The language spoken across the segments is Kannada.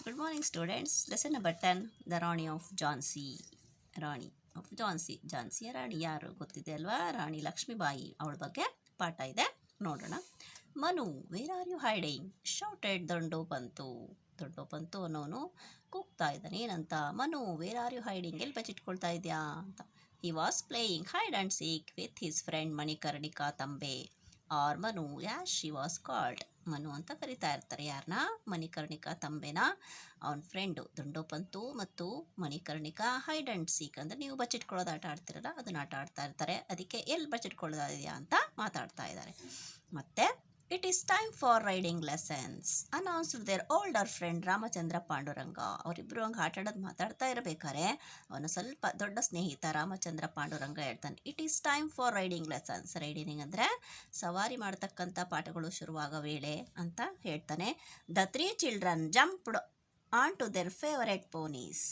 Good morning, students. Lesson number 10 The Rani of Jhansi. Rani of Jhansi. ಝಾನ್ಸಿಯ ರಾಣಿ ಯಾರು ಗೊತ್ತಿದೆ ಅಲ್ವಾ? ರಾಣಿ ಲಕ್ಷ್ಮೀಬಾಯಿ. ಅವಳ ಬಗ್ಗೆ ಪಾಠ ಇದೆ, ನೋಡೋಣ. Manu, where are you hiding? Shouted Dandopant. Dandopant ಅನ್ನೋನು ಕೂಗ್ತಾ ಇದ್ದಾನೆ. ಏನಂತ? Manu, where are you hiding? ಎಲ್ಲಿ ಬಚ್ಚಿಟ್ಕೊಳ್ತಾ ಇದೆಯಾ ಅಂತ. He was playing hide and seek with his friend Manikarnika Tambe or Manu as she was called. Manu ಅಂತ ಕರಿತಾ ಇರ್ತಾರೆ ಯಾರನ್ನ? ಮಣಿಕರ್ಣಿಕಾ ತಂಬೆನ. ಅವನ ಫ್ರೆಂಡು ದಂಡೋಪಂತು ಮತ್ತು ಮಣಿಕರ್ಣಿಕಾ ಹೈಡ್ ಆ್ಯಂಡ್ ಸೀಕ್ ಅಂದರೆ ನೀವು ಬಚ್ಚಿಟ್ಕೊಳ್ಳೋದು ಆಟ ಆಡ್ತಿರಲ್ಲ, ಅದನ್ನ ಆಟ ಆಡ್ತಾ ಇರ್ತಾರೆ. ಅದಕ್ಕೆ ಎಲ್ಲಿ ಬಚ್ಚಿಟ್ಕೊಳ್ಳೋದಿದೆಯಾ ಅಂತ ಮಾತಾಡ್ತಾ ಇದ್ದಾರೆ. ಮತ್ತೆ it is time for riding lessons announced their older friend Ramachandra Pandurang. ಅವರಿಬ್ಬರು ಹಂಗೆ ಆಟ ಆಡೋದು ಮಾತಾಡ್ತಾ ಇರಬೇಕಾದ್ರೆ ಅವನು ಸ್ವಲ್ಪ ದೊಡ್ಡ ಸ್ನೇಹಿತ ರಾಮಚಂದ್ರ ಪಾಂಡುರಂಗ ಹೇಳ್ತಾನೆ, it is time for riding lessons. Riding ಅಂದರೆ ಸವಾರಿ ಮಾಡ್ತಕ್ಕಂಥ ಪಾಠಗಳು ಶುರುವಾಗ ವೇಳೆ ಅಂತ ಹೇಳ್ತಾನೆ. The 3 children jumped on to their favourite ponies.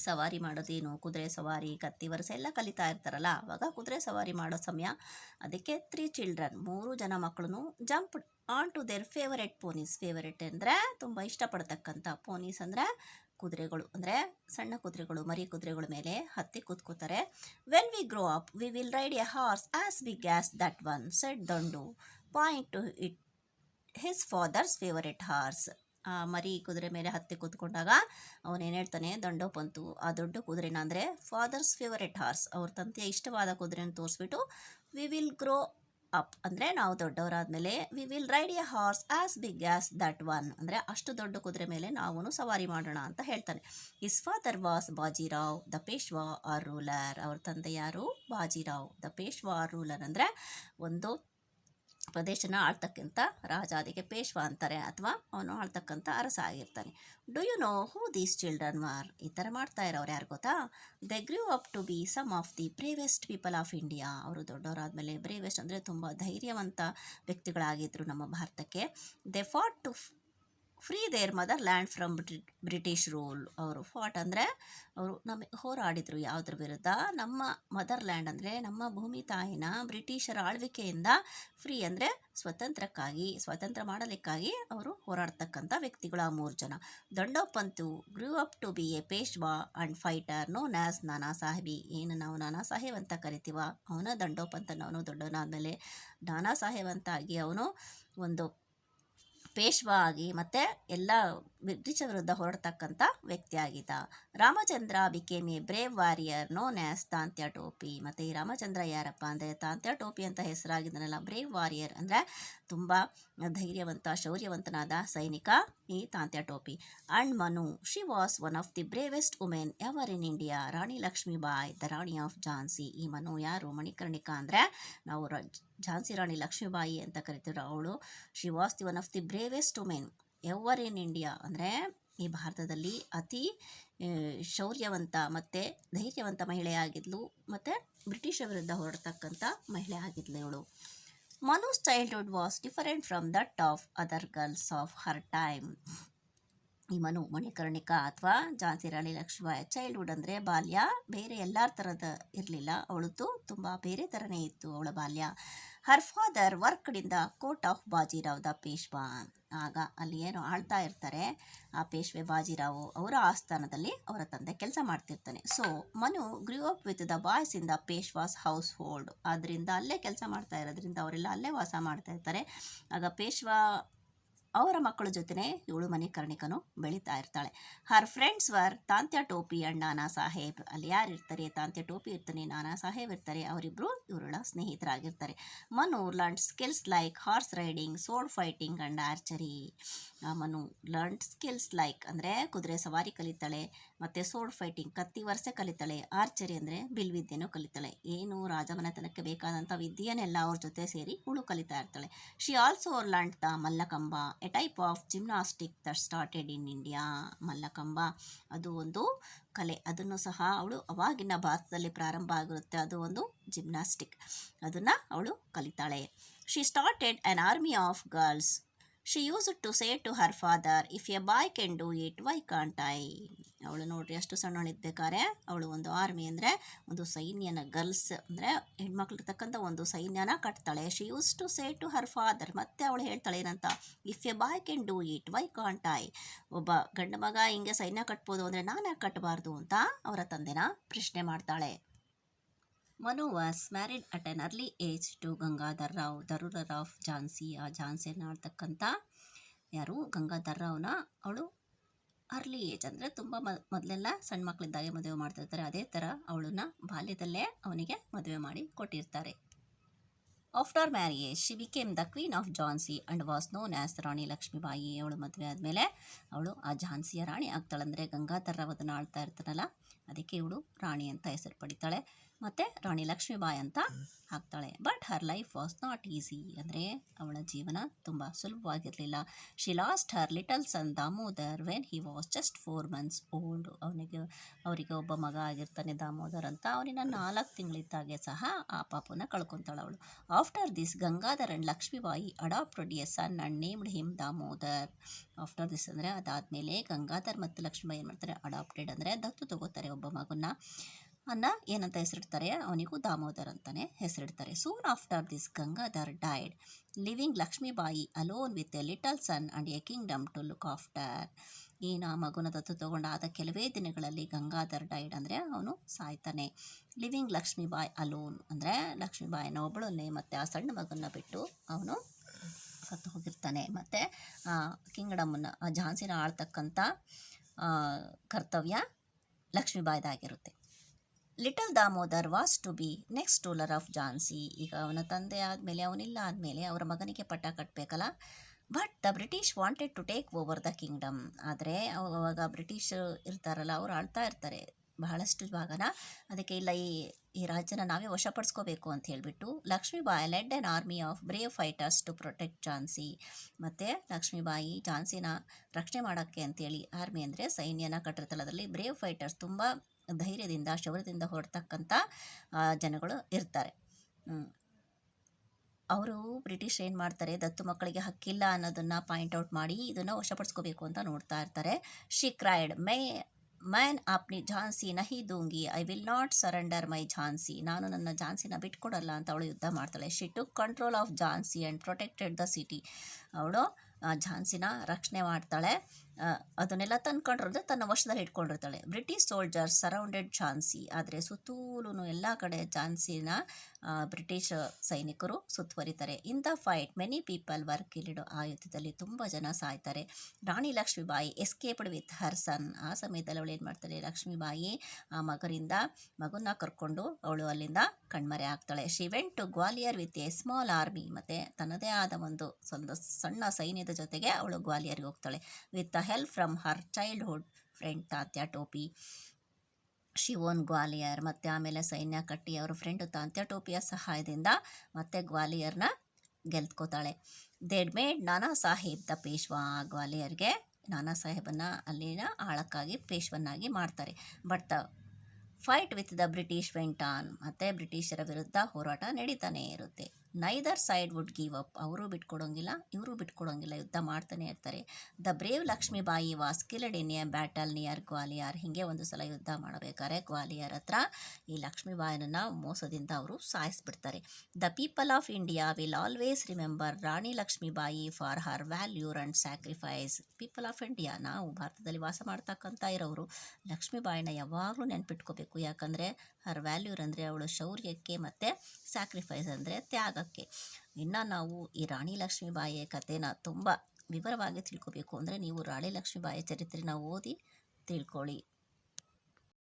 ಸವಾರಿ ಮಾಡೋದೇನು? ಕುದುರೆ ಸವಾರಿ, ಕತ್ತಿ ವರಸೆ ಎಲ್ಲ ಕಲಿತಾ ಇರ್ತಾರಲ್ಲ, ಆವಾಗ ಕುದುರೆ ಸವಾರಿ ಮಾಡೋ ಸಮಯ. ಅದಕ್ಕೆ 3 ಚಿಲ್ಡ್ರನ್ 3 ಜನ ಮಕ್ಕಳು jump on to their favourite ponies. Favourite ಅಂದರೆ ತುಂಬ ಇಷ್ಟಪಡ್ತಕ್ಕಂಥ, ಪೋನೀಸ್ ಅಂದರೆ ಕುದುರೆಗಳು, ಅಂದರೆ ಸಣ್ಣ ಕುದುರೆಗಳು, ಮರಿ ಕುದುರೆಗಳ ಮೇಲೆ ಹತ್ತಿ ಕೂತ್ಕೋತಾರೆ. When we grow up we will ride a horse as big as that one said Dandu point to it his father's favourite horse. ಆ ಮರಿ ಕುದುರೆ ಮೇಲೆ ಹತ್ತಿ ಕೂತ್ಕೊಂಡಾಗ ಅವನೇನು ಹೇಳ್ತಾನೆ, ದಂಡೋಪಂತು ಆ ದೊಡ್ಡ ಕುದುರೆನ ಅಂದರೆ ಫಾದರ್ಸ್ ಫೇವರೆಟ್ ಹಾರ್ಸ್, ಅವ್ರ ತಂದೆಯ ಇಷ್ಟವಾದ ಕುದುರೆನ ತೋರಿಸ್ಬಿಟ್ಟು ವಿ ವಿಲ್ ಗ್ರೋ ಅಪ್ ಅಂದರೆ ನಾವು ದೊಡ್ಡವರಾದಮೇಲೆ we will ride a horse as big as that one ಅಂದರೆ ಅಷ್ಟು ದೊಡ್ಡ ಕುದುರೆ ಮೇಲೆ ನಾವು ಸವಾರಿ ಮಾಡೋಣ ಅಂತ ಹೇಳ್ತಾನೆ. His father was Bajirao the Peshwa or ruler. ಅವ್ರ ತಂದೆ ಯಾರು? Bajirao the Peshwa or ruler ಅಂದರೆ ಒಂದು ಪ್ರದೇಶನ ಆಳ್ತಕ್ಕಂಥ ರಾಜ, ಅದಕ್ಕೆ ಪೇಶ್ವಾ ಅಂತಾರೆ, ಅಥವಾ ಅವನು ಆಳ್ತಕ್ಕಂಥ ಅರಸ ಆಗಿರ್ತಾನೆ. Do you know who these children are? ಈ ಥರ ಮಾಡ್ತಾ ಇರೋರು ಯಾರು ಗೊತ್ತಾ? They grew up to be some of the bravest people of India. ಅವರು ದೊಡ್ಡವರಾದಮೇಲೆ ಬ್ರೇವೆಸ್ಟ್ ಅಂದರೆ ತುಂಬ ಧೈರ್ಯವಂತ ವ್ಯಕ್ತಿಗಳಾಗಿದ್ದರು ನಮ್ಮ ಭಾರತಕ್ಕೆ. They fought to free their motherland from British rule. ಅವರು ಫಾಟ್ ಅಂದರೆ ಅವರು ಹೋರಾಡಿದರು ಯಾವುದ್ರ ವಿರುದ್ಧ? ನಮ್ಮ ಮದರ್ ಲ್ಯಾಂಡ್ ಅಂದರೆ ನಮ್ಮ ಭೂಮಿ ತಾಯಿನ ಬ್ರಿಟಿಷರ ಆಳ್ವಿಕೆಯಿಂದ ಫ್ರೀ ಅಂದರೆ ಸ್ವತಂತ್ರ ಮಾಡಲಿಕ್ಕಾಗಿ ಅವರು ಹೋರಾಡ್ತಕ್ಕಂಥ ವ್ಯಕ್ತಿಗಳು ಆ 3 ಜನ. Dandopant grew up to be a Peshwa and fighter known as Nana Saheb. ಏನು ನಾವು ನಾನಾ ಸಾಹೇಬ್ ಅಂತ ಕರಿತೀವ, ಅವನ ದಂಡೋಪಂತನವನು ದೊಡ್ಡವನಾದಮೇಲೆ ನಾನಾ ಸಾಹೇಬ್ ಅಂತ ಆಗಿ ಅವನು ಒಂದು ಪೇಶ್ವಾ ಆಗಿ ಮತ್ತು ಎಲ್ಲ ಬ್ರಿಟಿಷರ ವಿರುದ್ಧ ಹೊರಡ್ತಕ್ಕಂಥ ವ್ಯಕ್ತಿ ಆಗಿದ್ದ. Ramachandra became a brave warrior known as Tantya Tope. ಮತ್ತು ಈ ರಾಮಚಂದ್ರ ಯಾರಪ್ಪ ಅಂದರೆ ತಾಂತ್ಯ ಟೋಪಿ ಅಂತ ಹೆಸರಾಗಿದ್ದನಲ್ಲ, ಬ್ರೇವ್ ವಾರಿಯರ್ ಅಂದರೆ ತುಂಬ ಧೈರ್ಯವಂತ ಶೌರ್ಯವಂತನಾದ ಸೈನಿಕ ಈ ತಾಂತ್ಯ ಟೋಪಿ. And Manu, she was one of the bravest women ever in India. Rani Lakshmibai the Rani of Jhansi. ಈ ಮನು ಯಾರು? ಮಣಿಕರ್ಣಿಕಾ ಅಂದರೆ ನಾವು ಝಾನ್ಸಿ ರಾಣಿ ಲಕ್ಷ್ಮೀಬಾಯಿ ಅಂತ ಕರಿತೀವಿ. ಅವಳು she was the one of the bravest women ever in India ಅಂದರೆ ಈ ಭಾರತದಲ್ಲಿ ಅತಿ ಶೌರ್ಯವಂತ ಮತ್ತು ಧೈರ್ಯವಂತ ಮಹಿಳೆಯಾಗಿದ್ಲು, ಮತ್ತು ಬ್ರಿಟಿಷರ ವಿರುದ್ಧ ಹೊರಡ್ತಕ್ಕಂಥ ಮಹಿಳೆ ಆಗಿದ್ಲು ಇವಳು. Manu's childhood was different from that of other girls of her time. ಈ ಮನು ಮಣಿಕರ್ಣಿಕಾ ಅಥವಾ ಝಾನ್ಸಿ ರಾಣಿ ಲಕ್ಷ್ಮೀಬಾಯಿ ಚೈಲ್ಡ್ಹುಡ್ ಅಂದರೆ ಬಾಲ್ಯ ಬೇರೆ ಎಲ್ಲರ ಥರದ ಇರಲಿಲ್ಲ, ಅವಳದ್ದು ತುಂಬ ಬೇರೆ ಥರನೇ ಇತ್ತು ಅವಳ ಬಾಲ್ಯ. ಹರ್ father worked in the court of Bajirao the Peshwa. ಆಗ ಅಲ್ಲಿ ಏನು ಆಳ್ತಾ ಇರ್ತಾರೆ ಆ ಪೇಶ್ವೆ ಬಾಜಿರಾವು, ಅವರ ಆಸ್ಥಾನದಲ್ಲಿ ಅವರ ತಂದೆ ಕೆಲಸ ಮಾಡ್ತಿರ್ತಾನೆ. So Manu grew up with the boys in the Peshwa's household. ಆದ್ದರಿಂದ ಅಲ್ಲೇ ಕೆಲಸ ಮಾಡ್ತಾ ಇರೋದ್ರಿಂದ ಅವರೆಲ್ಲ ಅಲ್ಲೇ ವಾಸ ಮಾಡ್ತಾ ಇರ್ತಾರೆ. ಆಗ ಪೇಶ್ವಾ ಅವರ ಮಕ್ಕಳ ಜೊತೆ ಇವಳು ಮಣಿಕರ್ಣಿಕನು ಬೆಳೀತಾ ಇರ್ತಾಳೆ. ಹರ್ ಫ್ರೆಂಡ್ಸ್ ವರ್ ತಾಂತ್ಯ ಟೋಪಿ ಅಂಡ್ ನಾನಾ ಸಾಹೇಬ್. ಅಲ್ಲಿ ಯಾರು ಇರ್ತಾರೆ? ತಾಂತ್ಯ ಟೋಪಿ ಇರ್ತಾನೆ, ನಾನಾ ಸಾಹೇಬ್ ಇರ್ತಾರೆ, ಅವರಿಬ್ಬರು ಇವಳ ಸ್ನೇಹಿತರಾಗಿರ್ತಾರೆ. Manu learned skills like horse riding, sword fighting and archery. Manu learned skills like ಅಂದರೆ ಕುದುರೆ ಸವಾರಿ ಕಲಿತಾಳೆ, ಮತ್ತು ಸೋರ್ಡ್ ಫೈಟಿಂಗ್ ಕತ್ತಿ ವರಸೆ ಕಲಿತಾಳೆ, ಆರ್ಚರಿ ಅಂದರೆ ಬಿಲ್ವಿದ್ಯೆನೂ ಕಲಿತಾಳೆ. ಏನು ರಾಜಮನೆತನಕ್ಕೆ ಬೇಕಾದಂಥ ವಿದ್ಯೆಯನ್ನೆಲ್ಲ ಅವ್ರ ಜೊತೆ ಸೇರಿ ಇವಳು ಕಲಿತಾ ಇರ್ತಾಳೆ. She also learned the mallakhamb, A type of gymnastic that started in India. Mallakhamb ಅದು ಒಂದು ಕಲೆ, ಅದನ್ನು ಸಹ ಅವಳು ಅವಾಗಿನ ಭಾರತದಲ್ಲಿ ಪ್ರಾರಂಭ ಆಗಿರುತ್ತೆ. ಅದು ಒಂದು ಜಿಮ್ನಾಸ್ಟಿಕ್, ಅದನ್ನು ಅವಳು ಕಲಿತಾಳೆ. She started on army of girls. She used to say to her father, if a boy can do it why can't I. ಅವಳು ನೋಡ್ರಿ ಅಷ್ಟು ಸಣ್ಣವಳಿದ್ಬೇಕಾದ್ರೆ ಅವಳು ಒಂದು ಆರ್ಮಿ ಅಂದರೆ ಒಂದು ಸೈನ್ಯನ ಗರ್ಲ್ಸ್ ಅಂದರೆ ಹೆಣ್ಮಕ್ಳಿರ್ತಕ್ಕಂಥ ಒಂದು ಸೈನ್ಯನ ಕಟ್ತಾಳೆ. She use to say to her father, ಮತ್ತೆ ಅವಳು ಹೇಳ್ತಾಳೆ ಏನಂತ, if a boy can do it why can't I, ಒಬ್ಬ ಗಂಡು ಮಗ ಹಿಂಗೆ ಸೈನ್ಯ ಕಟ್ಬೋದು ಅಂದರೆ ನಾನು ಯಾಕೆ ಕಟ್ಟಬಾರ್ದು ಅಂತ ಅವರ ತಂದೆನ ಪ್ರಶ್ನೆ ಮಾಡ್ತಾಳೆ. Manu was married at an early age to Gangadhar Rao the ruler of Jhansi. ಆ ಝಾನ್ಸಿಯನ್ನು ಆಳ್ತಕ್ಕಂಥ ಯಾರು ಗಂಗಾಧರ್ ರಾವ್ನ ಅವಳು ಅರ್ಲಿ ಏಜ್ ಅಂದರೆ ತುಂಬ ಮೊದಲೆಲ್ಲ ಸಣ್ಣ ಮಕ್ಕಳಿದ್ದಾಗೆ ಮದುವೆ ಮಾಡ್ತಿರ್ತಾರೆ, ಅದೇ ಥರ ಅವಳನ್ನ ಬಾಲ್ಯದಲ್ಲೇ ಅವನಿಗೆ ಮದುವೆ ಮಾಡಿ ಕೊಟ್ಟಿರ್ತಾರೆ. After marriage she became the queen of Jhansi and was known as Rani Lakshmibai. ಅವಳು ಮದುವೆ ಆದಮೇಲೆ ಅವಳು ಆ ಝಾನ್ಸಿಯ ರಾಣಿ ಆಗ್ತಾಳಂದರೆ ಗಂಗಾಧರ್ ರಾವ್ ಅದನ್ನು ಆಳ್ತಾ ಇರ್ತಾನಲ್ಲ, ಅದಕ್ಕೆ ಇವಳು ರಾಣಿ ಅಂತ ಹೆಸರು ಪಡಿತಾಳೆ ಮತ್ತು ರಾಣಿ ಲಕ್ಷ್ಮೀಬಾಯಿ ಅಂತ ಆಗ್ತಾಳೆ. But her life was not easy, ಅಂದರೆ ಅವಳ ಜೀವನ ತುಂಬ ಸುಲಭವಾಗಿರಲಿಲ್ಲ. She lost her little son Damodar when he was just 4 months old. ಅವರಿಗೆ ಒಬ್ಬ ಮಗ ಆಗಿರ್ತಾನೆ ದಾಮೋದರ್ ಅಂತ, ಅವನಿನ 4 ತಿಂಗಳಿದ್ದಾಗೆ ಸಹ ಆ ಪಾಪುನ ಕಳ್ಕೊತಾಳೆ ಅವಳು. After this Gangadhar and Lakshmibai adopted a son and named him Damodar. After this ಅಂದರೆ ಅದಾದಮೇಲೆ ಗಂಗಾಧರ್ ಮತ್ತು ಲಕ್ಷ್ಮೀಬಾಯಿ ಏನು ಮಾಡ್ತಾರೆ, ಅಡಾಪ್ಟೆಡ್ ಅಂದರೆ ದತ್ತು ತಗೋತಾರೆ ಒಬ್ಬ ಮಗುನ ಏನಂತ ಹೆಸರಿಡ್ತಾರೆ, ಅವನಿಗೂ ದಾಮೋದರ್ ಅಂತಲೇ ಹೆಸರಿಡ್ತಾರೆ. Soon after this Gangadhar died, leaving Lakshmibai alone with a little son and a kingdom to look after. ಆ ಮಗುನ ದತ್ತು ತಗೊಂಡಾದ ಕೆಲವೇ ದಿನಗಳಲ್ಲಿ ಗಂಗಾಧರ್ ಡೈಡ್ ಅಂದರೆ ಅವನು ಸಾಯ್ತಾನೆ. ಲಿವಿಂಗ್ ಲಕ್ಷ್ಮೀಬಾಯಿ ಅಲೋನ್ ಅಂದರೆ ಲಕ್ಷ್ಮೀಬಾಯಿನ ಒಬ್ಬಳನ್ನೇ ಮತ್ತು ಆ ಸಣ್ಣ ಮಗನ್ನ ಬಿಟ್ಟು ಅವನು ಸತ್ತು ಹೋಗಿರ್ತಾನೆ. ಮತ್ತು ಕಿಂಗ್ಡಮನ್ನು ಝಾನ್ಸಿನ ಆಳ್ತಕ್ಕಂಥ ಕರ್ತವ್ಯ ಲಕ್ಷ್ಮೀಬಾಯಿದಾಗಿರುತ್ತೆ. Little Damodar was to be next ruler of Jhansi. ಈಗ ಅವನ ತಂದೆ ಆದಮೇಲೆ ಅವನಿಲ್ಲ ಆದಮೇಲೆ ಅವರ ಮಗನಿಗೆ ಪಟ್ಟ ಕಟ್ಟಬೇಕಲ್ಲ. But the British wanted to take over the kingdom. ಆದರೆ ಅವಾಗ ಬ್ರಿಟಿಷ್ ಇರ್ತಾರಲ್ಲ, ಅವ್ರು ಆಳ್ತಾ ಇರ್ತಾರೆ ಬಹಳಷ್ಟು ಭಾಗನ, ಅದಕ್ಕೆ ಇಲ್ಲ ಈ ರಾಜ್ಯನ ನಾವೇ ವಶಪಡಿಸ್ಕೋಬೇಕು ಅಂತ ಹೇಳಿಬಿಟ್ಟು Lakshmibai led an army of brave fighters to protect Jhansi. ಮತ್ತು ಲಕ್ಷ್ಮೀಬಾಯಿ ಝಾನ್ಸಿನ ರಕ್ಷಣೆ ಮಾಡೋಕ್ಕೆ ಅಂತೇಳಿ, ಆರ್ಮಿ ಅಂದರೆ ಸೈನ್ಯನ ಕಟ್ಟಿರ್ತಾಳೆ, ಅದರಲ್ಲಿ ಬ್ರೇವ್ ಫೈಟರ್ಸ್ ತುಂಬ ಧೈರ್ಯದಿಂದ ಶೌರ್ಯದಿಂದ ಹೊರಡ್ತಕ್ಕಂಥ ಜನಗಳು ಇರ್ತಾರೆ. ಅವರು ಬ್ರಿಟಿಷ್ ಏನು ಮಾಡ್ತಾರೆ, ದತ್ತು ಮಕ್ಕಳಿಗೆ ಹಕ್ಕಿಲ್ಲ ಅನ್ನೋದನ್ನು ಪಾಯಿಂಟ್ಔಟ್ ಮಾಡಿ ಇದನ್ನು ವಶಪಡಿಸ್ಕೋಬೇಕು ಅಂತ ನೋಡ್ತಾ ಇರ್ತಾರೆ. ಶಿ ಕ್ರೈಡ್ ಮ್ಯಾನ್ ಆಪ್ನಿ ಝಾನ್ಸಿ ನಹಿ ದೂಂಗಿ, I will not surrender my Jhansi. ನಾನು ನನ್ನ ಝಾನ್ಸಿನ ಬಿಟ್ಕೊಡಲ್ಲ ಅಂತ ಅವಳು ಯುದ್ಧ ಮಾಡ್ತಾಳೆ. She took control of Jhansi and protected the city. ಅವಳು ಝಾನ್ಸಿನ ರಕ್ಷಣೆ ಮಾಡ್ತಾಳೆ, ಅದನ್ನೆಲ್ಲ ತಂದ್ಕೊಂಡಿರೋದ್ರೆ ತನ್ನ ವಶದಲ್ಲಿ ಇಟ್ಕೊಂಡಿರ್ತಾಳೆ. ಬ್ರಿಟಿಷ್ ಸೋಲ್ಜರ್ಸ್ ಸರೌಂಡೆಡ್ ಝಾನ್ಸಿ, ಆದರೆ ಸುತ್ತಲೂ ಎಲ್ಲ ಕಡೆ ಝಾನ್ಸಿನ ಬ್ರಿಟಿಷ್ ಸೈನಿಕರು ಸುತ್ತುವರಿತಾರೆ. In the fight many people were killed, ಆ ಯುದ್ಧದಲ್ಲಿ ತುಂಬ ಜನ ಸಾಯ್ತಾರೆ. Rani Lakshmibai escaped with her ಸನ್. ಆ ಸಮಯದಲ್ಲಿ ಅವಳು ಏನು ಮಾಡ್ತಾಳೆ, ಲಕ್ಷ್ಮೀಬಾಯಿ ಆ ಮಗುನ ಕರ್ಕೊಂಡು ಅವಳು ಅಲ್ಲಿಂದ ಕಣ್ಮರೆ ಆಗ್ತಾಳೆ. She went to Gwalior with a small army, ಮತ್ತು ತನ್ನದೇ ಆದ ಒಂದು ಸಣ್ಣ ಸೈನ್ಯದ ಜೊತೆಗೆ ಅವಳು ಗ್ವಾಲಿಯರ್ಗೆ ಹೋಗ್ತಾಳೆ. With the help from her childhood friend Tatya Tope. She own Gwalior, ಮತ್ತು ಆಮೇಲೆ ಸೈನ್ಯ ಕಟ್ಟಿ ಅವರ ಫ್ರೆಂಡು ತಾತ್ಯ ಟೋಪಿಯ ಸಹಾಯದಿಂದ ಮತ್ತೆ ಗ್ವಾಲಿಯರ್ನ ಗೆಲ್ತ್ಕೋತಾಳೆ. ದೇಡ್ ಮೇಡ್ ನಾನಾ ಸಾಹೇಬ್ ದ ಪೇಶ್ವಾ. ಗ್ವಾಲಿಯರ್ಗೆ ನಾನಾ ಸಾಹೇಬನ್ನು ಅಲ್ಲಿನ ಆಳಕ್ಕಾಗಿ ಪೇಶ್ವನ್ನಾಗಿ ಮಾಡ್ತಾರೆ. But the fight with the British went on, ಮತ್ತು ಬ್ರಿಟಿಷರ ವಿರುದ್ಧ ಹೋರಾಟ ನಡೀತಾನೆ ಇರುತ್ತೆ. Neither side wood give up, ಅವರು ಬಿಟ್ಕೊಡೋಂಗಿಲ್ಲ ಇವರು ಬಿಟ್ಕೊಡೋಂಗಿಲ್ಲ, ಯುದ್ಧ ಮಾಡ್ತಾನೆ ಇರ್ತಾರೆ. The brave Lakshmibai was killed in a battle near Gwalior. ಹೀಗೆ ಒಂದು ಸಲ ಯುದ್ಧ ಮಾಡಬೇಕಾದ್ರೆ ಗ್ವಾಲಿಯರ್ ಹತ್ರ ಈ ಲಕ್ಷ್ಮೀಬಾಯಿನ ಮೋಸದಿಂದ ಅವರು ಸಾಯಿಸ್ಬಿಡ್ತಾರೆ. The people of India will always remember Rani Lakshmibai for her valour and sacrifice. People of India, ನಾವು ಭಾರತದಲ್ಲಿ ವಾಸ ಮಾಡ್ತಕ್ಕಂಥ ಇರೋರು ಲಕ್ಷ್ಮೀಬಾಯಿನ ಯಾವಾಗಲೂ ನೆನ್ಪಿಟ್ಕೋಬೇಕು. ಯಾಕಂದರೆ ಹರ್ ವ್ಯಾಲ್ಯೂರ್ ಅಂದರೆ ಅವಳು ಶೌರ್ಯಕ್ಕೆ, ಮತ್ತು ಸ್ಯಾಕ್ರಿಫೈಸ್ ಅಂದರೆ ತ್ಯಾಗಕ್ಕೆ. ಇನ್ನು ನಾವು ಈ ರಾಣಿ ಲಕ್ಷ್ಮೀಬಾಯಿಯ ಕಥೆನ ತುಂಬ ವಿವರವಾಗಿ ತಿಳ್ಕೋಬೇಕು ಅಂದರೆ ನೀವು ರಾಣಿ ಲಕ್ಷ್ಮೀಬಾಯಿಯ ಚರಿತ್ರೆನ ಓದಿ ತಿಳ್ಕೊಳ್ಳಿ.